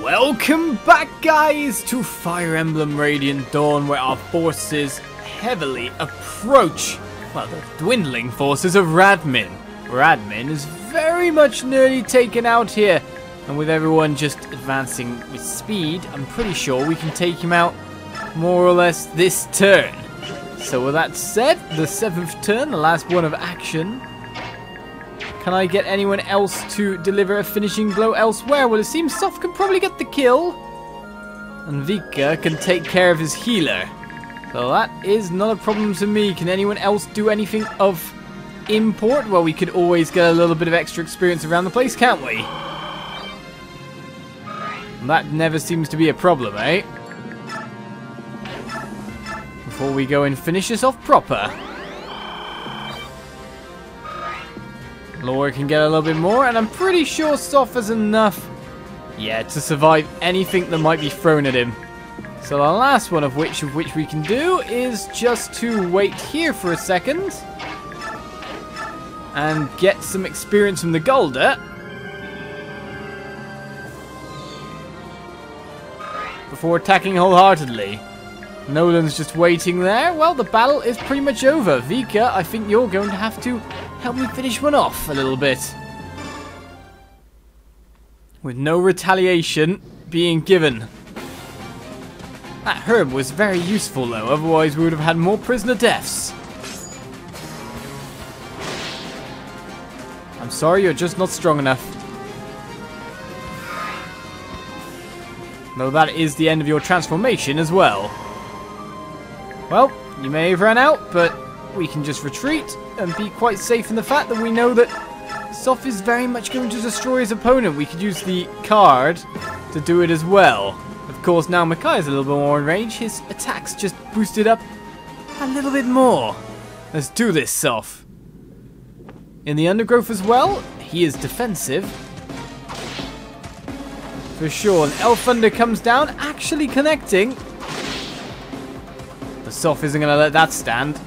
Welcome back, guys, to Fire Emblem Radiant Dawn, where our forces heavily approach, well, the dwindling forces of Radmin. Radmin is very much nearly taken out here, and with everyone just advancing with speed, I'm pretty sure we can take him out more or less this turn. So with that said, the 7th turn, the last one of action. Can I get anyone else to deliver a finishing blow elsewhere? Well, it seems Soph can probably get the kill. And Vika can take care of his healer. So that is not a problem to me. Can anyone else do anything of import? Well, we could always get a little bit of extra experience around the place, can't we? That never seems to be a problem, eh? Before we go and finish this off proper. Laura can get a little bit more, and I'm pretty sure Soph has enough, yeah, to survive anything that might be thrown at him. So the last one of which we can do is just to wait here for a second and get some experience from the Golda before attacking wholeheartedly. Nolan's just waiting there. Well, the battle is pretty much over. Vika, I think you're going to have to help me finish one off a little bit. With no retaliation being given. That herb was very useful though, otherwise we would have had more prisoner deaths. I'm sorry, you're just not strong enough. Though that is the end of your transformation as well. Well, you may have run out, but we can just retreat and be quite safe in the fact that we know that Soph is very much going to destroy his opponent. We could use the card to do it as well. Of course, now Micaiah's a little bit more in range. His attacks just boosted up a little bit more. Let's do this, Soph. In the undergrowth as well, he is defensive. For sure, and Elf Thunder comes down, actually connecting. But Soph isn't going to let that stand.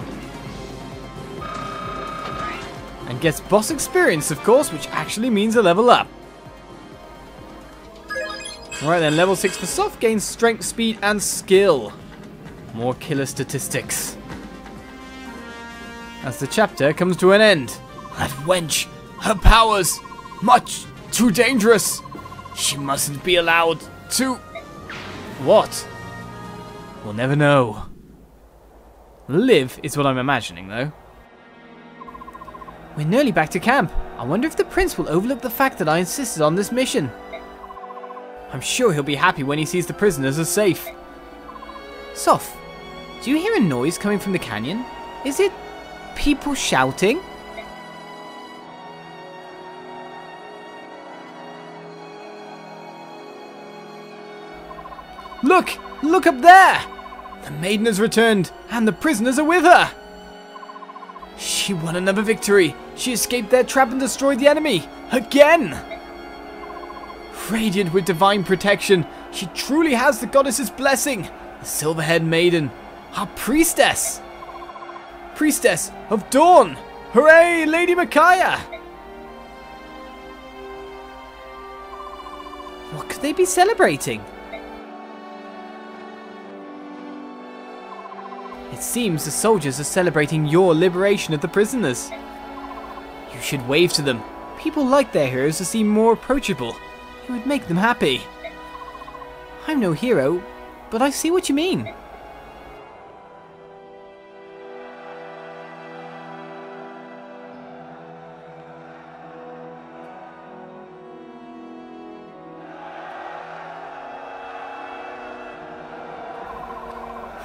And gets boss experience, of course, which actually means a level up. Alright then, level 6 for Soph gains strength, speed, and skill. More killer statistics. As the chapter comes to an end. That wench! Her powers! Much too dangerous! She mustn't be allowed to... What? We'll never know. Live is what I'm imagining, though. We're nearly back to camp. I wonder if the prince will overlook the fact that I insisted on this mission. I'm sure he'll be happy when he sees the prisoners are safe. Soph, do you hear a noise coming from the canyon? Is it people shouting? Look! Look up there! The maiden has returned, and the prisoners are with her! She won another victory. She escaped their trap and destroyed the enemy. Again! Radiant with divine protection, she truly has the goddess's blessing. The silver-haired maiden, our priestess. Priestess of Dawn. Hooray, Lady Micaiah! What could they be celebrating? It seems the soldiers are celebrating your liberation of the prisoners. You should wave to them. People like their heroes to seem more approachable. It would make them happy. I'm no hero, but I see what you mean.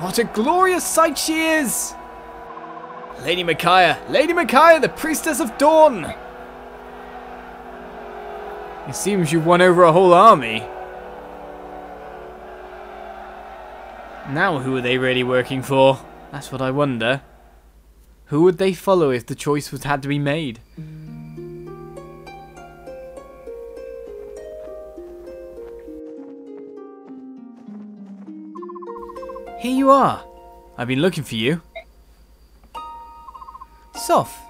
What a glorious sight she is! Lady Micaiah, the priestess of Dawn! It seems you've won over a whole army. Now who are they really working for? That's what I wonder. Who would they follow if the choice had to be made? Here you are. I've been looking for you. Soph.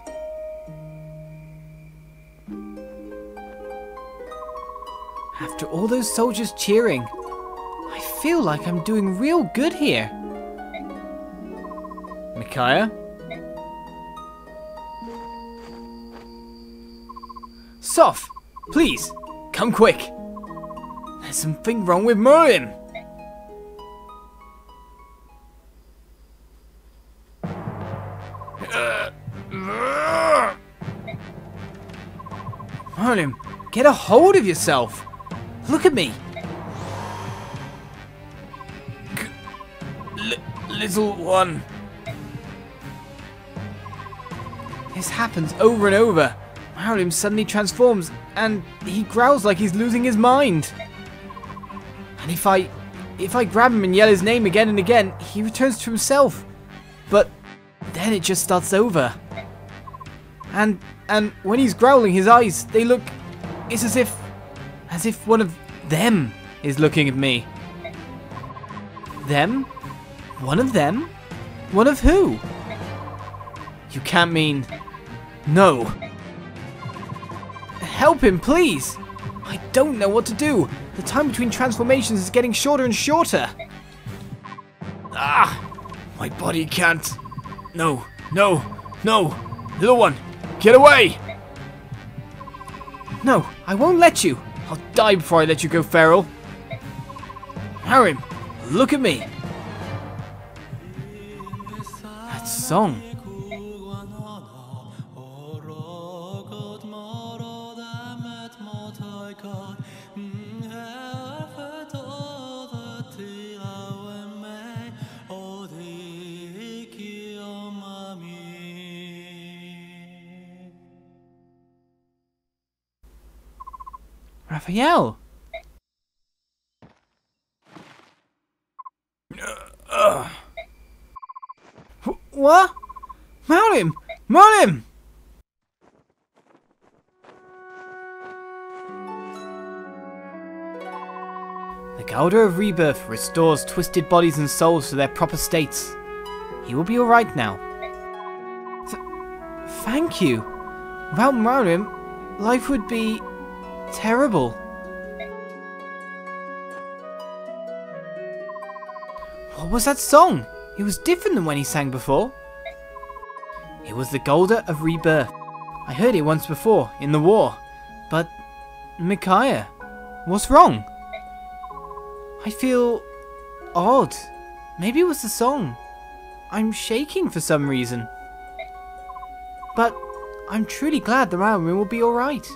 After all those soldiers cheering. I feel like I'm doing real good here. Micaiah? Soph, please, come quick. There's something wrong with Merlin. Merlin, get a hold of yourself. Look at me. Little one. This happens over and over. Merlin suddenly transforms and he growls like he's losing his mind. And if I grab him and yell his name again and again, he returns to himself. But then it just starts over. And when he's growling, his eyes, they look, it's as if one of them is looking at me. Them? One of them? One of who? You can't mean... No. Help him, please! I don't know what to do. The time between transformations is getting shorter and shorter. Ah! My body can't... No, no, no! Little one, get away! No, I won't let you. I'll die before I let you go feral. Harim, look at me. That song. Raphael! What? Mount him! Mount him! The Gauder of Rebirth restores twisted bodies and souls to their proper states. He will be alright now. Thank you. Without Merlin, life would be... terrible. What was that song? It was different than when he sang before. It was the Gauder of Rebirth. I heard it once before, in the war. But, Micaiah, what's wrong? I feel odd. Maybe it was the song. I'm shaking for some reason. But I'm truly glad the Round Room will be alright.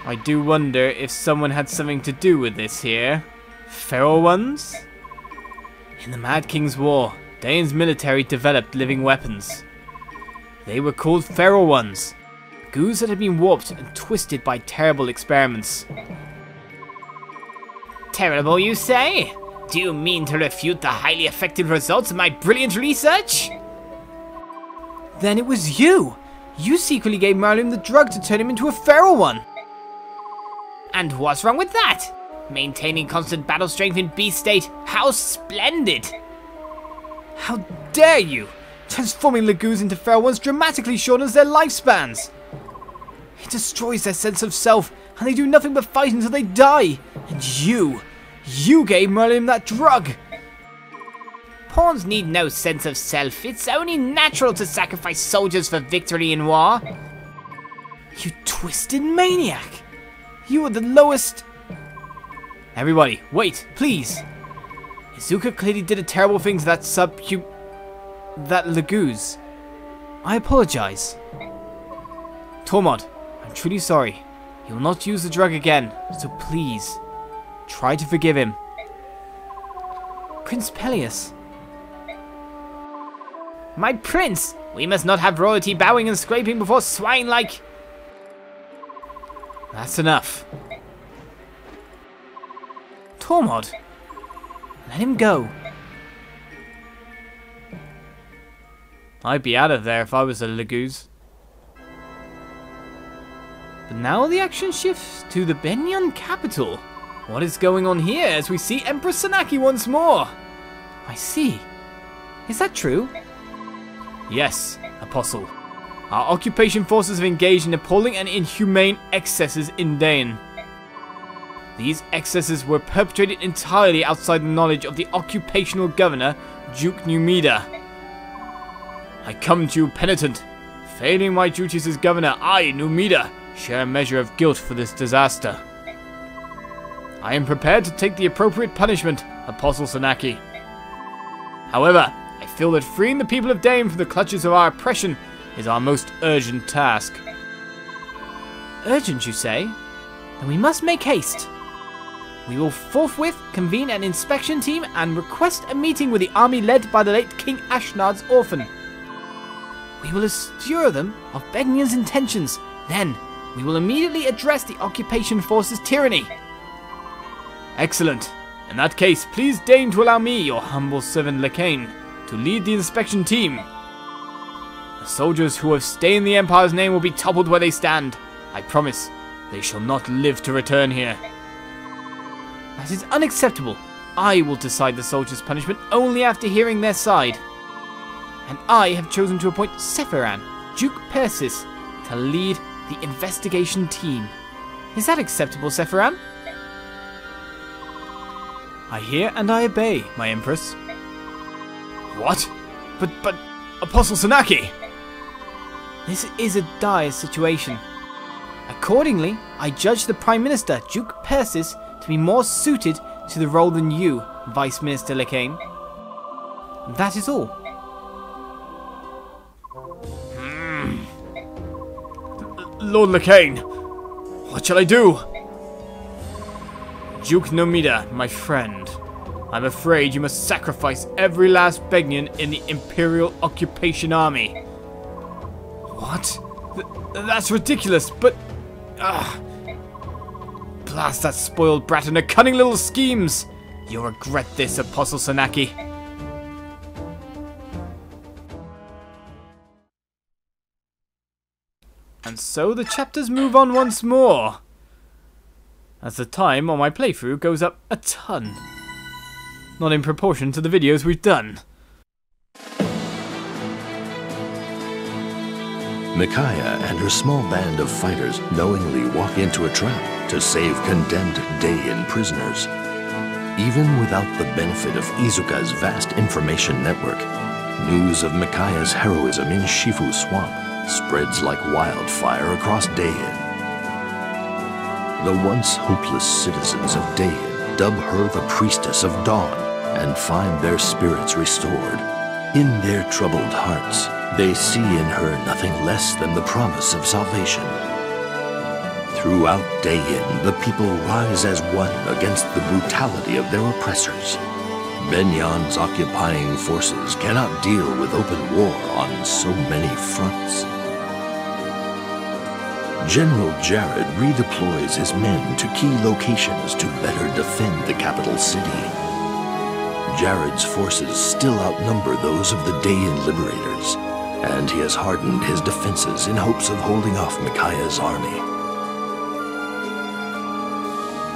I do wonder if someone had something to do with this here. Feral ones? In the Mad King's War, Daein's military developed living weapons. They were called Feral ones. Goos that had been warped and twisted by terrible experiments. Terrible, you say? Do you mean to refute the highly effective results of my brilliant research? Then it was you! You secretly gave Merlin the drug to turn him into a feral one! And what's wrong with that? Maintaining constant battle strength in beast state, how splendid! How dare you! Transforming Lagoos into feral ones dramatically shortens their lifespans! It destroys their sense of self, and they do nothing but fight until they die! And you gave Merlin that drug! Pawns need no sense of self, it's only natural to sacrifice soldiers for victory in war! You twisted maniac! You are the lowest... Everybody, wait, please. Izuka clearly did a terrible thing to that that Lagoos. I apologize. Tormod, I'm truly sorry. He will not use the drug again, so please, try to forgive him. Prince Peleus. My prince! We must not have royalty bowing and scraping before swine like... That's enough. Tormod, let him go. I'd be out of there if I was a Lagoos. But now the action shifts to the Benyan capital. What is going on here as we see Empress Sanaki once more? I see. Is that true? Yes, Apostle. Our occupation forces have engaged in appalling and inhumane excesses in Daein. These excesses were perpetrated entirely outside the knowledge of the occupational governor, Duke Numida. I come to you penitent. Failing my duties as governor, I, Numida, share a measure of guilt for this disaster. I am prepared to take the appropriate punishment, Apostle Sanaki. However, I feel that freeing the people of Daein from the clutches of our oppression is our most urgent task. Urgent, you say? Then we must make haste. We will forthwith convene an inspection team and request a meeting with the army led by the late King Ashnard's orphan. We will assure them of Begnia's intentions. Then, we will immediately address the occupation force's tyranny. Excellent. In that case, please deign to allow me, your humble servant Daein, to lead the inspection team. The soldiers who have stained the Empire's name will be toppled where they stand. I promise, they shall not live to return here. That is unacceptable. I will decide the soldiers' punishment only after hearing their side. And I have chosen to appoint Sephiran, Duke Persis, to lead the investigation team. Is that acceptable, Sephiran? I hear and I obey, my Empress. What? But, Apostle Sanaki! This is a dire situation. Accordingly, I judge the Prime Minister, Duke Persis, to be more suited to the role than you, Vice Minister Daein. That is all. Lord Daein, what shall I do? Duke Numida, my friend, I'm afraid you must sacrifice every last Begnian in the Imperial Occupation Army. What? That's ridiculous, but... Blast that spoiled brat and her cunning little schemes! You'll regret this, Apostle Sanaki. And so the chapters move on once more, as the time on my playthrough goes up a ton. Not in proportion to the videos we've done. Micaiah and her small band of fighters knowingly walk into a trap to save condemned Daein prisoners. Even without the benefit of Izuka's vast information network, news of Micaiah's heroism in Shifu Swamp spreads like wildfire across Daein. The once hopeless citizens of Daein dub her the Priestess of Dawn and find their spirits restored. In their troubled hearts, they see in her nothing less than the promise of salvation. Throughout Daein, the people rise as one against the brutality of their oppressors. Benyan's occupying forces cannot deal with open war on so many fronts. General Jared redeploys his men to key locations to better defend the capital city. Jared's forces still outnumber those of the Daein liberators, and he has hardened his defenses in hopes of holding off Micaiah's army.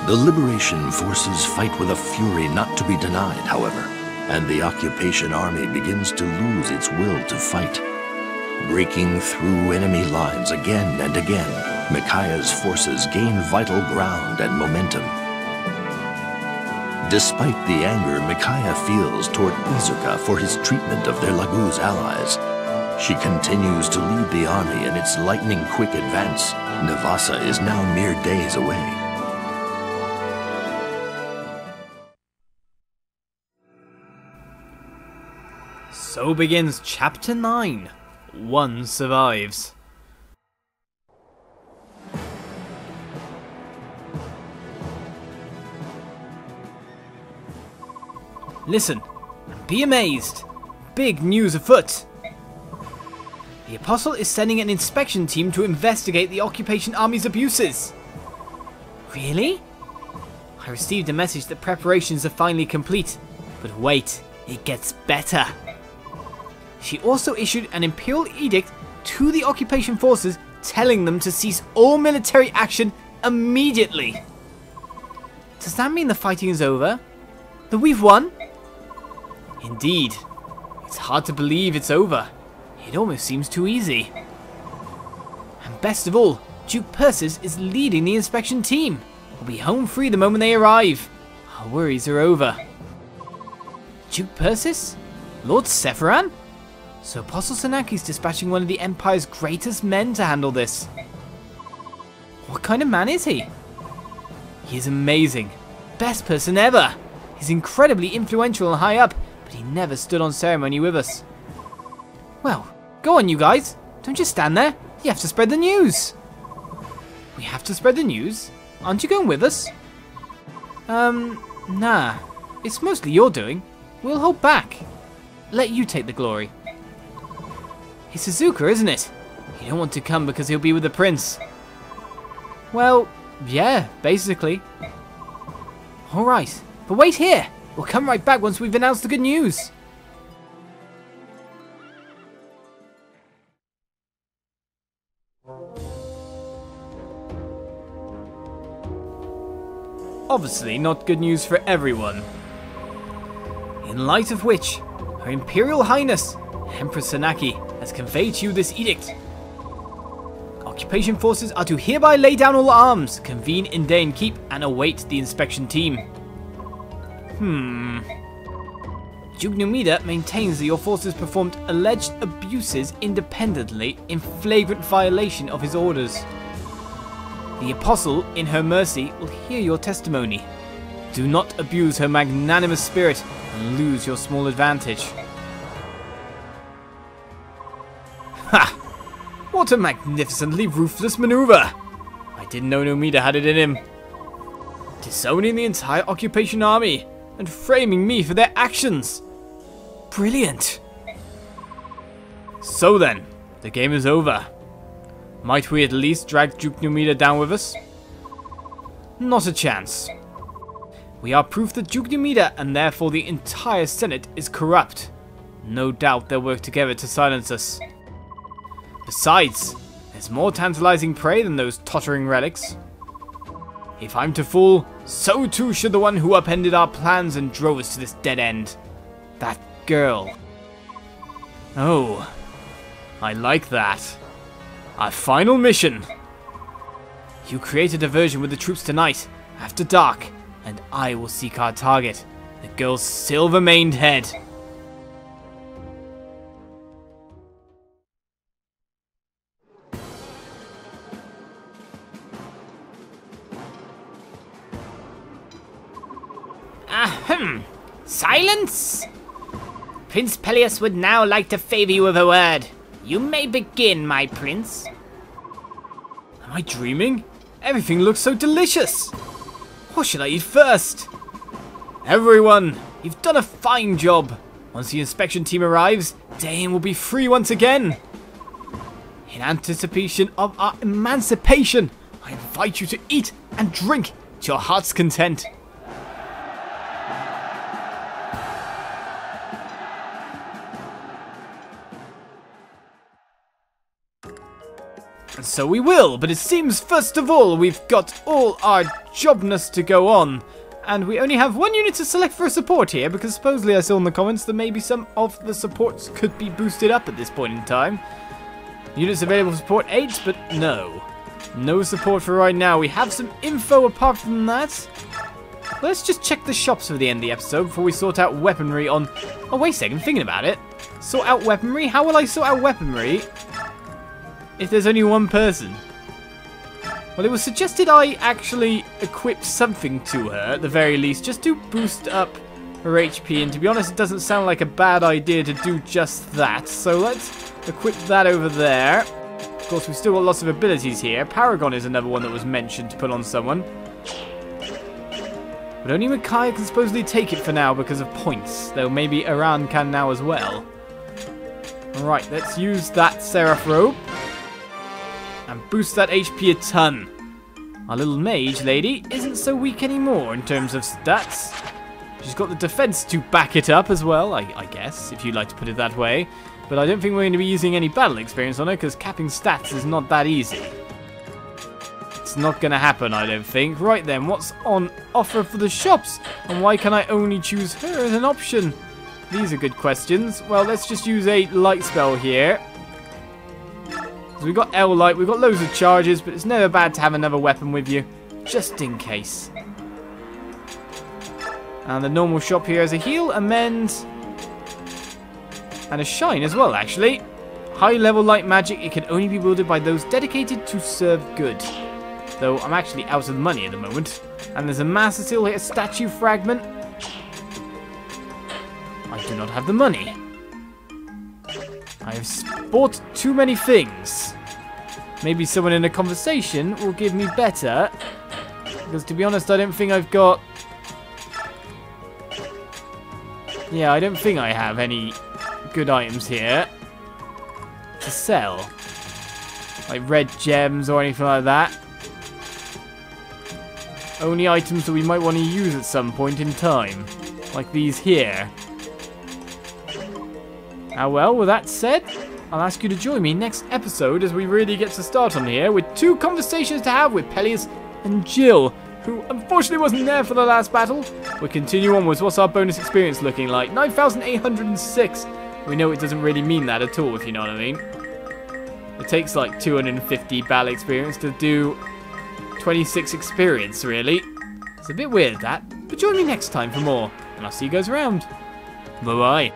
The liberation forces fight with a fury not to be denied, however, and the occupation army begins to lose its will to fight. Breaking through enemy lines again and again, Micaiah's forces gain vital ground and momentum. Despite the anger Micaiah feels toward Izuka for his treatment of their Laguz allies, she continues to lead the army in its lightning-quick advance. Navassa is now mere days away. So begins Chapter 9. One survives. Listen, and be amazed. Big news afoot. The Apostle is sending an inspection team to investigate the occupation army's abuses. Really? I received a message that preparations are finally complete. But wait, it gets better. She also issued an imperial edict to the occupation forces telling them to cease all military action immediately. Does that mean the fighting is over? That we've won? Indeed. It's hard to believe it's over. It almost seems too easy. best of all, Duke Persis is leading the inspection team. We'll be home free the moment they arrive. Our worries are over. Duke Persis? Lord Sephiran? So Apostle Senaki's dispatching one of the Empire's greatest men to handle this. What kind of man is he? He is amazing. Best person ever. He's incredibly influential and high up, but he never stood on ceremony with us. Well, go on you guys. Don't just stand there. You have to spread the news. We have to spread the news? Aren't you going with us? Nah. It's mostly your doing. We'll hold back. Let you take the glory. It's Izuka, isn't it? You don't want to come because he'll be with the prince. Well, yeah, basically. Alright, but wait here. We'll come right back once we've announced the good news. Obviously not good news for everyone. In light of which, Her Imperial Highness, Empress Senaki, has conveyed to you this edict. Occupation forces are to hereby lay down all arms, convene in Daein Keep, and await the inspection team. Duke Numida maintains that your forces performed alleged abuses independently in flagrant violation of his orders. The Apostle, in her mercy, will hear your testimony. Do not abuse her magnanimous spirit and lose your small advantage. Ha! What a magnificently ruthless maneuver! I didn't know Numida had it in him. Disowning the entire occupation army and framing me for their actions. Brilliant! So then, the game is over. Might we at least drag Duke Numida down with us? Not a chance. We are proof that Duke Numida and therefore the entire Senate is corrupt. No doubt they'll work together to silence us. Besides, there's more tantalizing prey than those tottering relics. If I'm to fall, so too should the one who upended our plans and drove us to this dead end. That girl. Oh, I like that. Our final mission. You create a diversion with the troops tonight, after dark, and I will seek our target, the girl's silver-maned head. Ahem! Silence! Prince Peleus would now like to favor you with a word. You may begin, my prince. Am I dreaming? Everything looks so delicious. What should I eat first? Everyone, you've done a fine job. Once the inspection team arrives, Daein will be free once again. In anticipation of our emancipation, I invite you to eat and drink to your heart's content. So we will, but it seems first of all we've got all our jobness to go on, and we only have one unit to select for a support here, because supposedly I saw in the comments that maybe some of the supports could be boosted up at this point in time. Units available for support 8, but no support for right now. We have some info apart from that. Let's just check the shops for the end of the episode before we sort out weaponry on... Oh, wait a second, thinking about it. Sort out weaponry? How will I sort out weaponry if there's only one person? Well, it was suggested I actually equip something to her, at the very least, just to boost up her HP, and to be honest, it doesn't sound like a bad idea to do just that, so let's equip that over there. Of course, we've still got lots of abilities here. Paragon is another one that was mentioned to put on someone. But only Micaiah can supposedly take it for now because of points, though maybe Iran can now as well. Alright, let's use that Seraph Robe and boost that HP a ton. Our little mage lady isn't so weak anymore in terms of stats. She's got the defense to back it up as well, I guess, if you'd like to put it that way. But I don't think we're going to be using any battle experience on her, because capping stats is not that easy. It's not going to happen, I don't think. Right then, what's on offer for the shops? And why can I only choose her as an option? These are good questions. Well, let's just use a light spell here. So we've got L-Light, we've got loads of charges, but it's never bad to have another weapon with you, just in case. And the normal shop here has a heal, a mend, and a shine as well, actually. High-level light magic, it can only be wielded by those dedicated to serve good. Though I'm actually out of money at the moment. And there's a Master Seal here, a statue fragment. I do not have the money. I have bought too many things. Maybe someone in a conversation will give me better. Because to be honest, I don't think I've got... Yeah, I don't think I have any good items here to sell. Like red gems or anything like that. Only items that we might want to use at some point in time. Like these here. Ah well, with that said, I'll ask you to join me next episode as we really get to start on here with 2 conversations to have with Peleus and Jill, who unfortunately wasn't there for the last battle. We'll continue onwards. What's our bonus experience looking like? 9,806. We know it doesn't really mean that at all, if you know what I mean. It takes like 250 battle experience to do 26 experience, really. It's a bit weird, that. But join me next time for more, and I'll see you guys around. Bye-bye.